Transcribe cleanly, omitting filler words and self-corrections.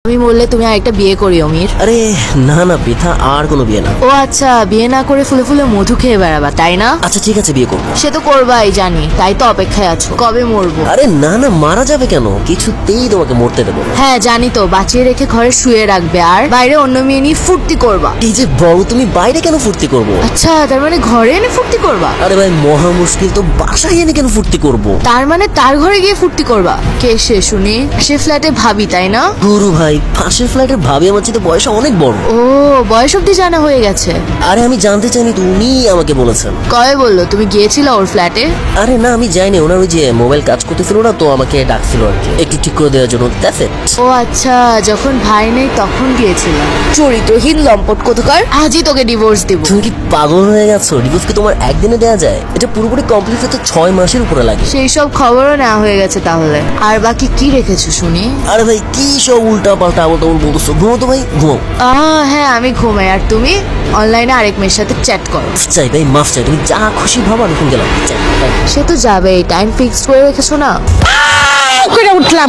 আমি বললে তুমি আরেকটা বিয়ে করি অমির। আরে না না পৃথা, আর কোনো বিয়ে না। ও আচ্ছা, বিয়ে না করে ফুলে ফুলে মধু খেয়ে বেড়াবা তাই না? আচ্ছা ঠিক আছে, বিয়ে করবো। সে তো করবাই জানি, তাই তো অপেক্ষায় আছো কবে মরবো। আরে না না, মারা যাবে কেন? কিছুতেই তোমাকে মরতে দেবো না। হ্যাঁ জানি তো, বাঁচিয়ে রেখে ঘরে শুয়ে রাখবে আর বাইরে অন্য মেয়ে নিয়ে ফুর্তি করবা। এই যে বলো, তুমি বাইরে কেন ফুর্তি করবো? আচ্ছা তার মানে ঘরে এনে ফুর্তি করবা? আরে ভাই মহা মুশকিল, তো বাসায় এনে কেন ফুর্তি করবো? তার মানে তার ঘরে গিয়ে ফুর্তি করবা? কে সে শুনি? সে ফ্ল্যাটে ভাবি তাই না? গুরু ভাই, পাশের ফ্ল্যাটের ভাবি আমার চেয়ে বয়স অনেক বড়। ও বয়স অব্দি জানা হয়ে গেছে? আরে আমি জানতে চাইনি, তুমি আমাকে বলেছেন। কবে বললো? তুমি গিয়েছিলে ওর ফ্ল্যাটে? আরে না আমি যাইনি, ওনার ওই যে মোবাইল কাজ করতেছিল না, তো আমাকে ডাকছিল আর কি, একটু ঠিক করে দেওয়ার জন্য। That's it. ও আচ্ছা, যখন ভাই নেই তখন গিয়েছিলাম। চরিত্রহীন লম্পট কোথাকার, আজই তোকে ডিভোর্স দিব। তুমি কি পাগল হয়ে গেছো? ডিভোর্স কি তোমার একদিনে দেওয়া যায়? এটা পুরোপুরি কমপ্লিট হতে 6 মাসের উপরে লাগে। সেই সব খবরও নেওয়া হয়ে গেছে তাহলে। আর বাকি কি রেখেছো শুনি? আরে ভাই কি সব উল্টা পাল্টা আবল তাবল বলতেছো? ঘুমো তো ভাই, ঘুমো। হ্যাঁ আমি ঘুমাই, আর তুমি অনলাইনে আরেক মেয়ের সাথে চ্যাট করো। চাই ভাই, মাফ চাই, তুমি যা খুশি ভাবো, আমি এখন গেলাম। সে তো যাবে, টাইম ফিক্সড করে রেখেছো না? করে উঠলাম।